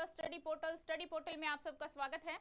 The study portal में आप सबका स्वागत है।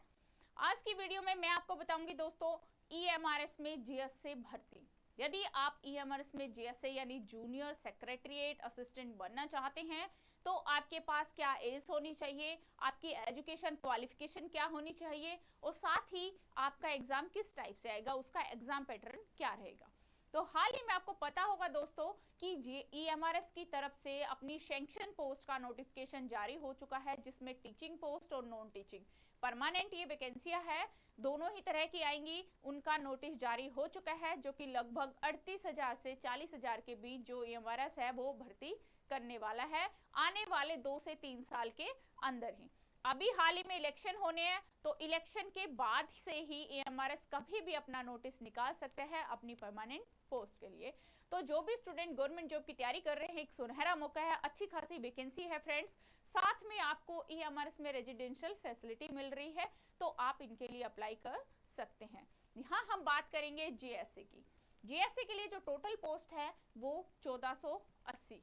आज की वीडियो में मैं आपको बताऊंगी दोस्तों ईएमआरएस में जीएसए भर्ती। यदि आप ईएमआरएस में जीएसए यानी जूनियर सेक्रेटरीट असिस्टेंट बनना चाहते हैं तो आपके पास क्या एज होनी चाहिए, आपकी एजुकेशन क्वालिफिकेशन क्या होनी चाहिए और साथ ही आपका एग्जाम किस टाइप से आएगा, उसका एग्जाम पैटर्न क्या रहेगा। तो हाल ही में आपको पता होगा दोस्तों कि ईएमआरएस की तरफ से अपनी सैंक्शन पोस्ट का नोटिफिकेशन जारी हो चुका है, जिसमें टीचिंग पोस्ट और नॉन टीचिंग परमानेंट ये वैकेंसियां है, दोनों ही तरह की आएंगी। उनका नोटिस जारी हो चुका है जो कि लगभग 38,000 से 40,000 के बीच जो ईएमआरएस है वो भर्ती करने वाला है आने वाले 2 से 3 साल के अंदर ही। अभी हाल ही में इलेक्शन होने हैं तो इलेक्शन के बाद से ही ईएमआरएस कभी भी अपना नोटिस निकाल सकते हैं अपनी परमानेंट पोस्ट के लिए। तो जो भी स्टूडेंट गवर्नमेंट जॉब की तैयारी कर रहे हैं, एक सुनहरा मौका है, अच्छी खासी वैकेंसी है फ्रेंड्स। साथ में आपको ईएमआरएस में रेजिडेंशियल फैसिलिटी मिल रही है तो आप इनके लिए अप्लाई कर सकते हैं। यहाँ हम बात करेंगे जीएसए की। जीएसए के लिए जो टोटल पोस्ट है वो 1480।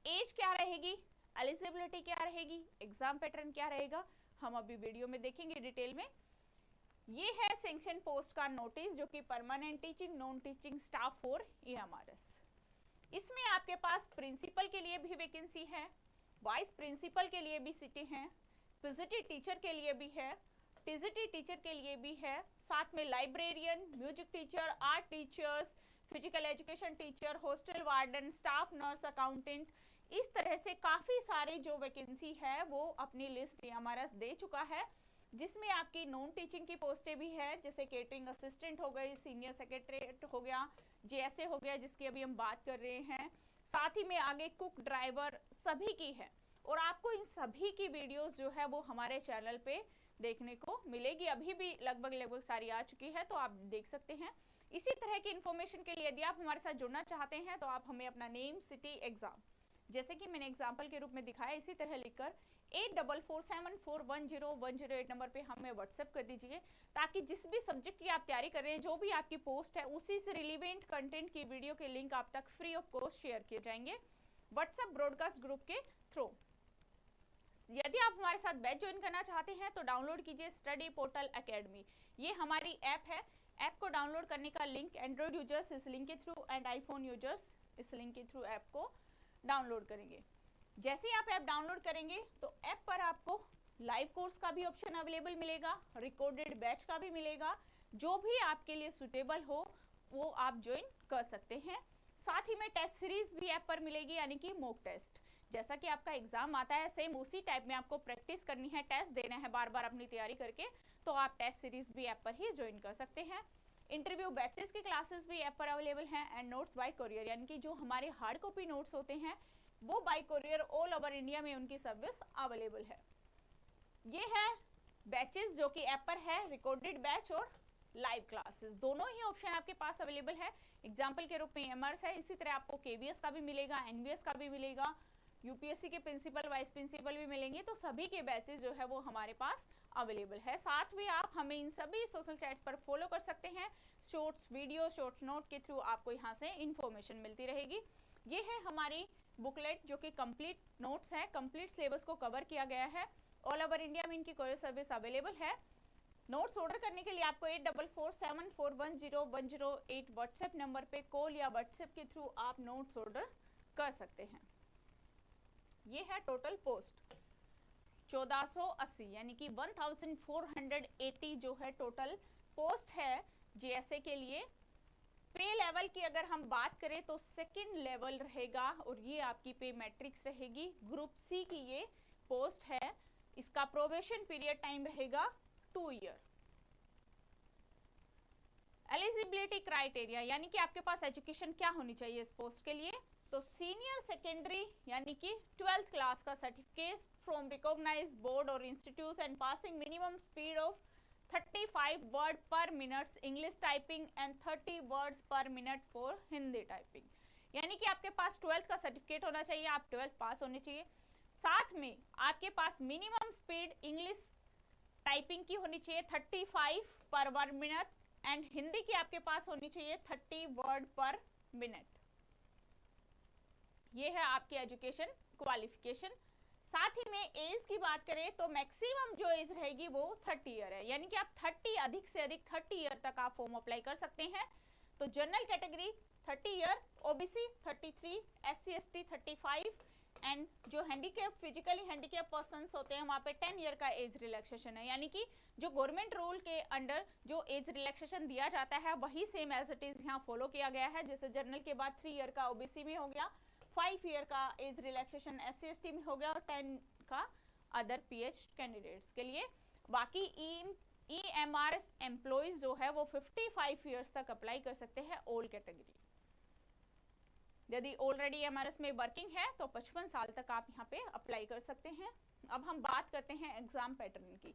एज क्या रहेगी, एलिजिबिलिटी क्या रहेगी, एग्जाम पैटर्न क्या रहेगा, हम अभी वीडियो में देखेंगे डिटेल में। ये है सैंक्शन पोस्ट का नोटिस जो कि permanent teaching non teaching staff for EMRS. इसमें आपके पास प्रिंसिपल के लिए भी वैकेंसी है, वाइस प्रिंसिपल के लिए भी सीटें हैं, पीजीटी टीचर के लिए भी है, टीजीटी टीचर के लिए भी है, साथ में librarian, music teacher, art teachers, physical education teacher, hostel warden, staff nurse, accountant, इस तरह से काफी सारी जो वैकेंसी है वो अपनी लिस्ट ईएमआरएस दे चुका है, जिसमें आपकी नॉन टीचिंग की पोस्टें भी है, जैसे केटरिंग असिस्टेंट हो गई, सीनियर सेक्रेटरीट हो गया, जीएसए हो गया जिसकी अभी हम बात कर रहे हैं, साथ ही में आगे कुक, ड्राइवर सभी की है। और आपको इन सभी की वीडियोस जो है वो हमारे चैनल पे देखने को मिलेगी, अभी भी लगभग सारी आ चुकी है तो आप देख सकते हैं। इसी तरह की इन्फॉर्मेशन के लिए यदि आप हमारे साथ जुड़ना चाहते हैं तो आप हमें अपना नेम, सिटी, एग्जाम, जैसे कि मैंने एग्जाम्पल के रूप में दिखाया, इसी तरह लिखकर 8447410108 नंबर पे हमें व्हाट्सएप कर दीजिए, ताकि जिस भी सब्जेक्ट की आप तैयारी कर रहे हैं, जो भी आपकी पोस्ट है, उसी से रिलेवेंट कंटेंट की वीडियो के लिंक आप तक फ्री ऑफ कॉस्ट शेयर किए जाएंगे व्हाट्सएप ब्रॉडकास्ट ग्रुप के थ्रू। यदि आप हमारे साथ बैच ज्वाइन करना चाहते हैं तो डाउनलोड कीजिए स्टडी पोर्टल एकेडमी। ये हमारी ऐप है। ऐप को डाउनलोड करने का लिंक एंड्रॉइड यूजर्स इस लिंक के थ्रू एंड आईफोन यूजर्स इस लिंक के थ्रू ऐप को डाउनलोड करेंगे। जैसे ही आप ऐप डाउनलोड करेंगे तो ऐप पर आपको लाइव कोर्स का भी ऑप्शन अवेलेबल मिलेगा, रिकॉर्डेड बैच का भी मिलेगा, जो भी आपके लिए सुटेबल हो वो आप ज्वाइन कर सकते हैं। साथ ही में टेस्ट सीरीज भी ऐप पर मिलेगी, यानी कि मॉक टेस्ट। जैसा कि आपका एग्जाम आता है सेम उसी टाइप में आपको प्रैक्टिस करनी है, टेस्ट देना है बार बार अपनी तैयारी करके, तो आप टेस्ट सीरीज भी ऐप पर ही ज्वाइन कर सकते हैं। इंटरव्यू बैचेस की क्लासेस भी ऐप पर अवेलेबल हैं एंड नोट्स बाय कोरियर, यानी कि जो हमारे हार्ड कॉपी नोट्स होते हैं वो bye courier all over India में उनकी सर्विस अवेलेबल है। ये है बैचेस जो कि ऐप पर है, रिकॉर्डेड बैच और लाइव क्लासेस, दोनों ही ऑप्शन आपके पास अवेलेबल है। एग्जाम्पल के रूप में ईएमआरएस है, इसी तरह आपको केवीएस का भी मिलेगा, एनवीएस का भी मिलेगा, यूपीएससी के प्रिंसिपल, वाइस प्रिंसिपल भी मिलेंगे, तो सभी के बैचेस जो है वो हमारे पास अवेलेबल है। साथ में आप हमें इन सभी सोशल चैट्स पर फॉलो कर सकते हैं। शॉर्ट्स वीडियो, शॉर्ट्स नोट के थ्रू आपको यहाँ से इंफॉर्मेशन मिलती रहेगी। ये है हमारी बुकलेट जो कि कंप्लीट नोट्स है, कंप्लीट सिलेबस को कवर किया गया है। ऑल ओवर इंडिया में इनकी कोरियर सर्विस अवेलेबल है। नोट्स ऑर्डर करने के लिए आपको 8447410108 व्हाट्सएप नंबर पे कॉल या व्हाट्सएप के थ्रू आप नोट्स ऑर्डर कर सकते हैं। ये है टोटल पोस्ट 1480, यानी कि 1480 जो है टोटल पोस्ट है जीएसए के लिए। पे लेवल की अगर हम बात करें तो सेकंड लेवल रहेगा और ये आपकी पे मैट्रिक्स रहेगी। ग्रुप सी की ये पोस्ट है, इसका प्रोबेशन पीरियड टाइम रहेगा 2 ईयर। एलिजिबिलिटी क्राइटेरिया, यानी कि आपके पास एजुकेशन क्या होनी चाहिए इस पोस्ट के लिए, तो सीनियर सेकेंडरी यानी कि 12th क्लास का सर्टिफिकेट फ्रॉम रिकॉग्नाइज्ड बोर्ड और institute and passing minimum speed of 35 word पर minute English typing and 30 words पर मिनट फॉर हिंदी टाइपिंग, यानी कि आपके पास 12th का सर्टिफिकेट होना चाहिए, आप 12th पास होने चाहिए। साथ में आपके पास मिनिमम स्पीड इंग्लिश टाइपिंग की होनी चाहिए 35 पर वर्ड मिनट एंड हिंदी की आपके पास होनी चाहिए 30 वर्ड पर मिनट। ये है आपकी एजुकेशन क्वालिफिकेशन। साथ ही में एज की बात करें तो मैक्सिमम जो एज रहेगी वो 30 ईयर है, यानी कि आप 30 अधिक से अधिक 30 ईयर तक आप फॉर्म अप्लाई कर सकते हैं। तो general category 30 year, OBC 33, SC ST 35 and जो हैंडीकैप फिजिकली हैंडीकैप पर्संस होते हैं वहां पे 10 ईयर का एज रिलैक्सेशन है, यानी कि जो गवर्नमेंट रूल के अंडर जो एज रिलैक्सेशन दिया जाता है वही सेम एज इट इज यहाँ फॉलो किया गया है। जैसे जनरल के बाद 3 ईयर का ओबीसी में हो गया, 5 ईयर का एज रिलैक्सेशन एससी एसटी में हो गया और 10 का अदर पीएच कैंडिडेट्स के लिए। बाकी ईएमआरएस एम्प्लॉइज जो है वो 55 ईयर्स तक अप्लाई कर सकते हैं ओल्ड कैटेगरी। यदि ऑलरेडी एमआरएस में वर्किंग है तो 55 साल तक आप यहाँ पे अप्लाई कर सकते हैं। अब हम बात करते हैं एग्जाम पैटर्न की,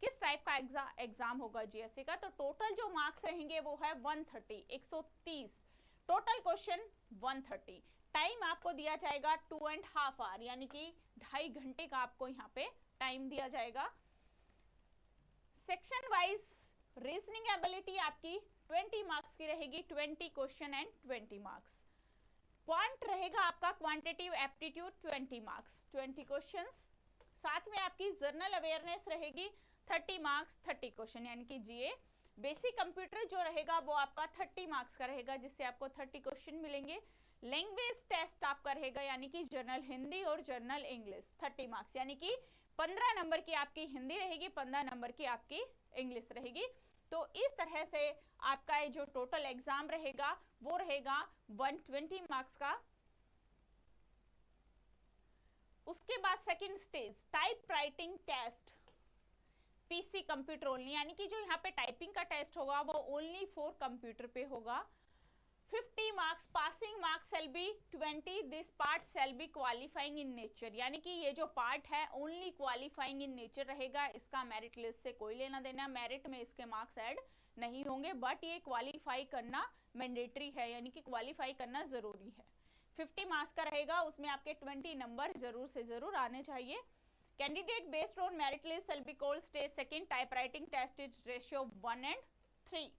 किस टाइप का एग्जाम होगा जीएससी का। तो टोटल जो मार्क्स रहेंगे वो है 130, 130 टोटल क्वेश्चन 130। टाइम आपको दिया जाएगा 2.5 आवर, यानी कि 2.5 घंटे का आपको यहाँ पे टाइम दिया जाएगा। सेक्शन वाइज रीजनिंग एबिलिटी आपकी 20 मार्क्स की रहेगी, 20 क्वेश्चन एंड 20 मार्क्स। क्वांट रहेगा आपका क्वांटिटेटिव एप्टीट्यूड 20 मार्क्स, 20 क्वेश्चंस। साथ में आपकी जर्नल अवेयरनेस रहेगी 30 मार्क्स, 30 क्वेश्चन, यानी कि जीए। बेसिक कंप्यूटर जो रहेगा वो आपका 30 मार्क्स का रहेगा, जिससे आपको 30 क्वेश्चन मिलेंगे। लैंग्वेज टेस्ट आपका रहेगा, यानी कि जनरल हिंदी और जनरल इंग्लिश 30 मार्क्स, यानी कि 15 नंबर की आपकी हिंदी रहेगी, 15 नंबर की आपकी इंग्लिश रहेगी। तो इस तरह से आपका ये जो टोटल एग्जाम रहेगा वो रहेगा 120 मार्क्स का। उसके बाद second stage type writing test, PC computer only, यानी कि जो यहाँ पे टाइपिंग का टेस्ट होगा वो ओनली फॉर कंप्यूटर पे होगा। 50 marks, passing marks shall be 20, this part shall be qualifying in nature, यानी कि ये जो पार्ट है ओनली क्वालिफाइंग इन नेचर रहेगा। इसका मेरिट लिस्ट से कोई लेना देना, मेरिट में इसके मार्क्स ऐड नहीं होंगे, बट ये क्वालिफाई करना मैंडेटरी है, यानी कि क्वालिफाई करना जरूरी है। 50 मार्क्स का रहेगा, उसमें आपके 20 नंबर जरूर से जरूर आने चाहिए। Candidate based on merit list shall be called stage second, type writing test is ratio 1:3।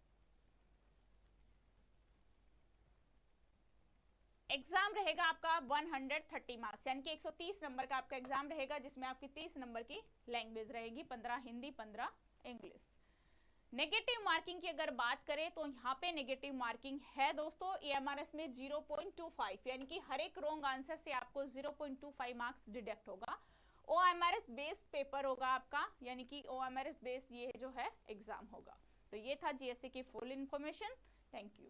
Exam रहेगा आपका 130 मार्क्स, यानी कि 130 नंबर का आपका एग्जाम रहेगा, जिसमें आपकी 30 नंबर की लैंग्वेज रहेगी, 15 हिंदी 15 इंग्लिश। नेगेटिव मार्किंग की अगर बात करें तो यहाँ पे नेगेटिव मार्किंग है दोस्तों ईएमआरएस में 0.25, यानी कि हर एक रॉन्ग आंसर से आपको 0.25 मार्क्स डिडक्ट होगा। ओएमआरएस बेस्ड पेपर होगा आपका, यानी कि ओएमआरएस बेस्ड ये जो है एग्जाम होगा। तो ये था जीएससी की फुल इंफॉर्मेशन। Thank you.